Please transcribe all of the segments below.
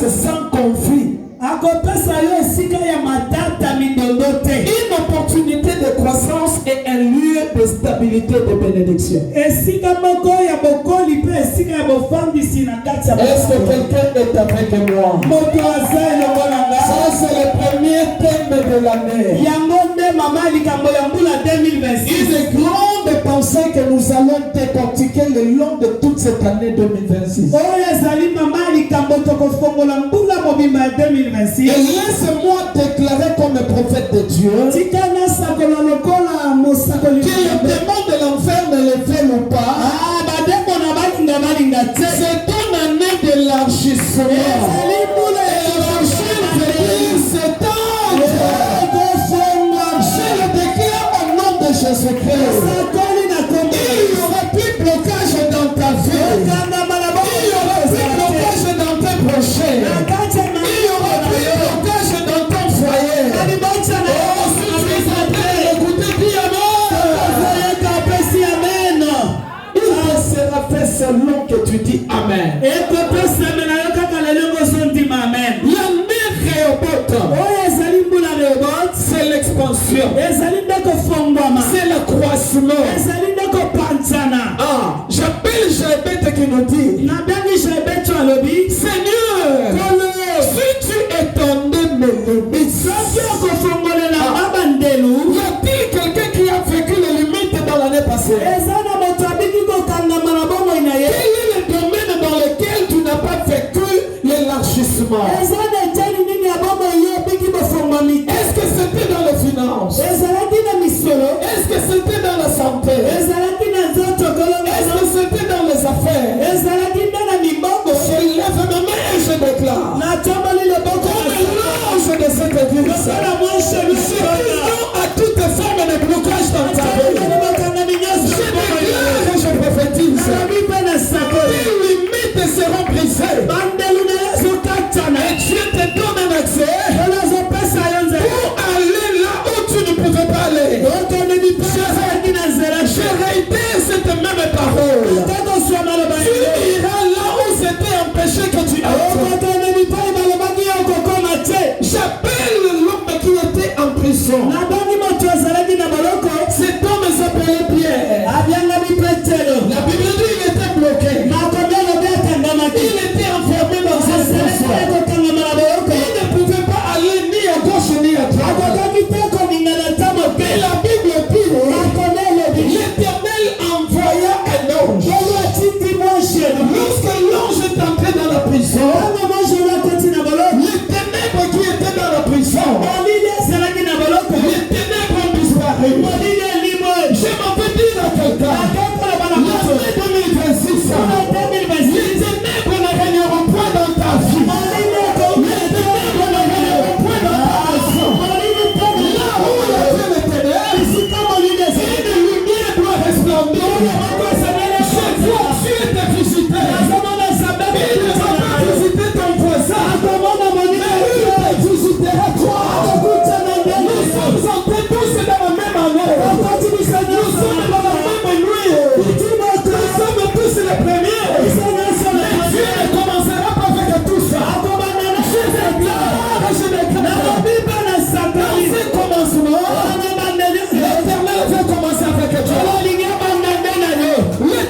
place sans conflit. Une opportunité de croissance et un lieu de stabilité de bénédiction. Est-ce que quelqu'un est avec moi? Ça, c'est le premier thème de l'année. Une grande pensée que nous allons décortiquer le long de toute cette année 2026. Et laisse-moi déclarer comme prophète de Dieu que le démon de l'enfer ne le fait ou pas. C'est ton année de l'élargissement. Élargir veut dire s'étendre. Je le déclare au nom de Jésus-Christ. Il y aura plus de blocage dans ta vie. Il y aura plus de blocage dans tes projets. Il y aura plus de blocage dans ton foyer. Si tu es en train d'écouter, dis Amen. Il te sera fait selon que tu dis Amen. L'année Rehoboth, c'est l'expansion. C'est le croissement. J'appelle Jaébet qui nous dit, Seigneur, si tu étendais mes limites, y a-t-il quelqu'un qui a vécu les limites dans l'année passée? Quel est le domaine dans lequel tu n'as pas vécu l'élargissement? Est-ce que c'était dans les finances? Est-ce que c'était dans la santé? Est-ce que c'était dans les affaires? Je lève ma main et je déclare, comme l'ange de cette église, je dis non à toute forme de blocage dans ta vie. Je déclare et je prophétise, tes limites seront brisées. Et Dieu te donne un accès pour aller là où tu ne pouvais pas aller. Je réitère cette même parole. Tu iras là où c'était empêché que tu entres. J'appelle l'homme qui était en prison. Cet homme s'appelait Pierre. La Bible dit qu'il était bloqué. Il était enfermé dans un prison. Il ne pouvait pas aller ni à gauche ni à droite. Et la Bible dit, l'Éternel envoya un ange. Lorsque l'ange est entré dans la prison, les ténèbres qui étaient dans la prison, les ténèbres ont disparu. Je m'en veux dire à quelqu'un, l'année 2026, les ténèbres ne régneront pas dans ta vie. Les ténèbres ne régneront pas dans ta maison. Là où il y avait les ténèbres, une lumière doit resplendir. Je vois Dieu te visiter. Il ne va pas visiter ton voisin, mais il te visitera toi. Nous sommes entrés tous dans la même année. Nous sommes dans la même nuit. Nous sommes tous les premiers. Mais Dieu ne commencera pas avec tout ça. Je déclare. Dans ce commencement, l'Éternel veut commencer avec toi. Les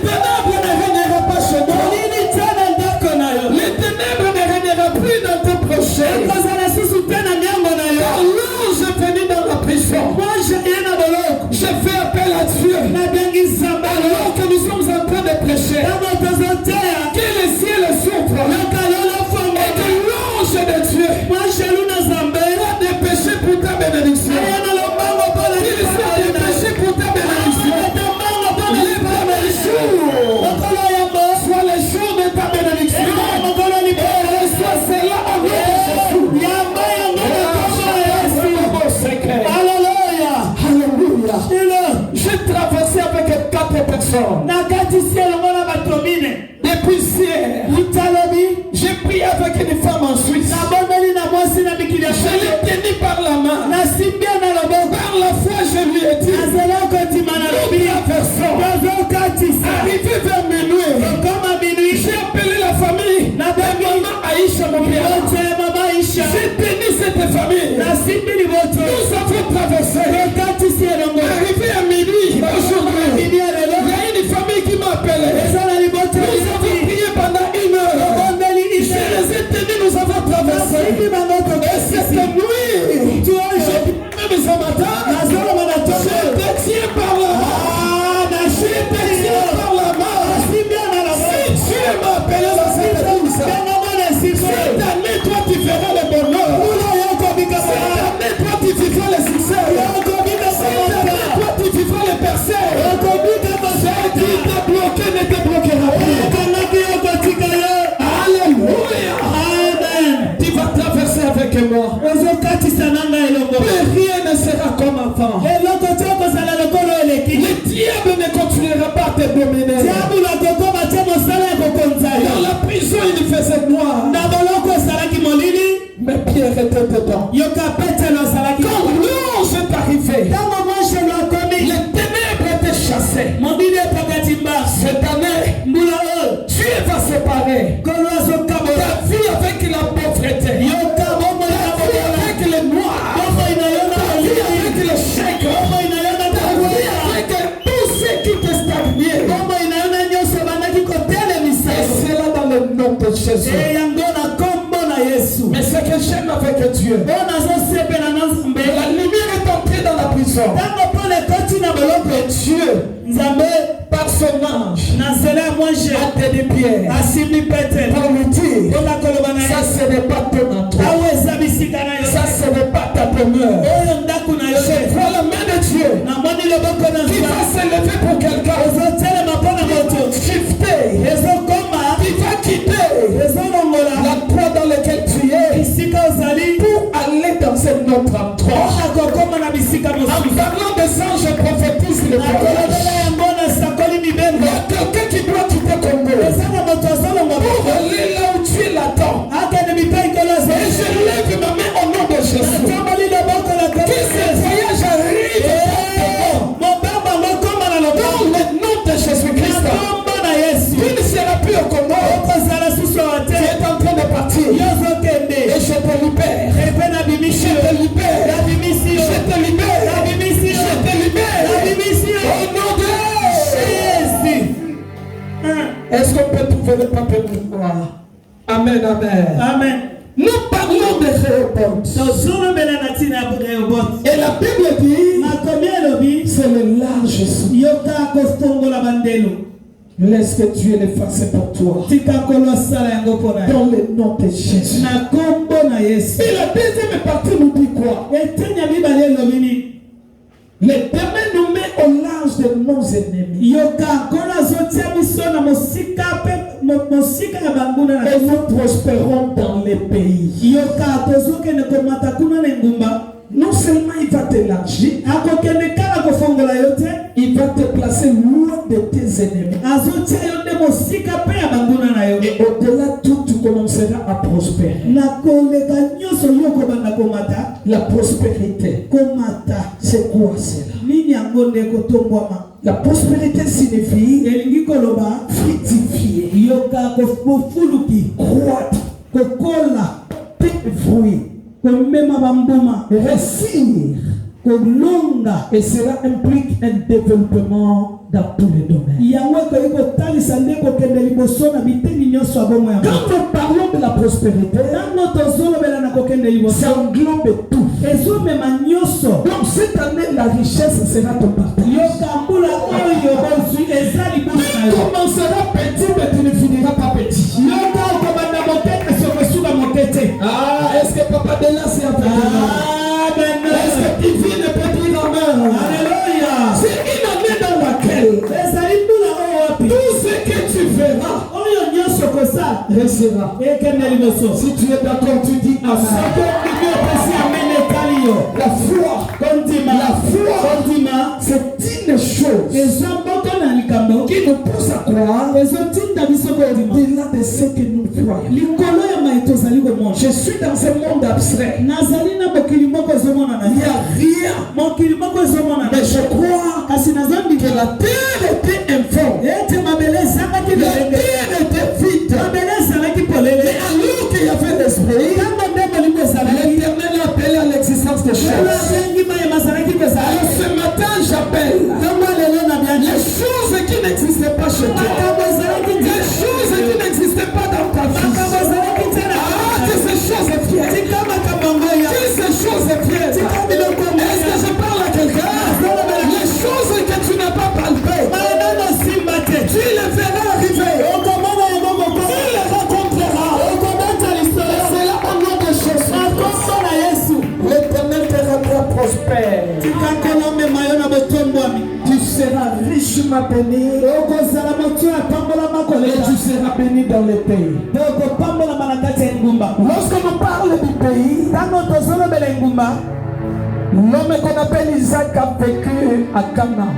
ténèbres ne régnera pas chez toi. Les ténèbres ne régnera plus dans tes projets. Car l'ange est venu dans la prison. Je fais appel à Dieu. Alors que nous sommes en train de prêcher, que le ciel s'ouvre et que l'ange de Dieu va dépêcher pour ta bénédiction. Il s'est dépêché pour ta bénédiction. Les premiers jours soit les jours de ta bénédiction. Et reçois cela au nom de Jésus. Alléluia. J'ai traversé avec 4 personnes. Depuis hier, j'ai prié avec une femme en Suisse. Je l'ai tenu par la main. Par la foi, je lui ai dit, arrivé vers minuit, j'ai appelé la famille. Maman Aïcha, mon père. faisait noir, mais Pierre était dedans. Quand l'ange est arrivé, les ténèbres étaient chassées. Cette année, Dieu va séparer ta vie avec la pauvreté, ta vie avec les noirs, ta vie avec les chèques, ta vie avec tout ce qui te stagne. Et c'est là dans le nom de Jésus. Mais ce que j'aime avec Dieu, la lumière est entrée dans la prison. Et Dieu, par son ange, a tenu Pierre pour lui dire, ça ce n'est pas ton endroit, ça ce n'est pas ta demeure. Je vois la main de Dieu qui va s'élever pour quelqu'un, qui va quitter la croix dans laquelle tu es pour aller dans un autre endroit. En parlant des anges, je prophétise le voyage. Il y a quelqu'un qui doit quitter Congo pour aller là où tu l'attends. Et je lève ma main au nom de Jésus. Que ce voyage arrive dans le nom de Jésus-Christ. Tu ne seras plus au Congo. Tu es en train de partir. Et je te libère. Je te libère. Je te libère. Je te libère. Au nom de Jésus. Est-ce qu'on peut trouver le papier pour moi? Amen, amen. Amen. Nous parlons de Rehoboth. Et la Bible dit, c'est le large souffle. Laisse que Dieu le fasse pour toi. Dans le nom de Jésus. Et la deuxième partie nous dit quoi? L'Éternel nous met au large de nos ennemis. Et nous prospérons dans les pays. Non seulement il va t'élargir, il va te placer loin de tes ennemis. Et au-delà de tout, tu commenceras à prospérer. La prospérité, c'est quoi cela? La prospérité signifie fructifier, croître, fruit, réussir. Et cela implique un développement dans tous les domaines. Quand nous parlons de la prospérité, ça englobe tout. Donc cette année, la richesse sera ton partage. Tu commenceras petit, mais tu ne finiras pas petit. Ah, est-ce que Papa de là c'est un peu de est-ce que tu vis ne peut dire amen? Alléluia. C'est une année dans laquelle tout ce que tu verras restera. Si tu es d'accord, tu dis amen. La foi, c'est une chose qui nous pousse à croire au-delà de ce que nous croyons. Je suis dans un monde abstrait. Il n'y a rien. Mais je crois que la terre était informe. La terre était vide. Mais alors qu'il y avait l'esprit, l'Éternel a appelé à l'existence des choses. Alors ce matin, j'appelle les choses qui n'existaient pas chez toi, les choses qui n'existaient pas dans ta vie. Ah, que ces choses viennent. Que ces choses viennent. Est-ce que je parle à quelqu'un? Les choses que tu n'as pas palpées, tu les verras arriver. Tu les rencontreras. C'est là au nom de Jésus. L'Éternel te rendra prospère. Tu seras richement béni. Et tu seras béni dans le pays. Lorsqu'on nous parle du pays, l'homme qu'on appelle Isaac a vécu à Canaan.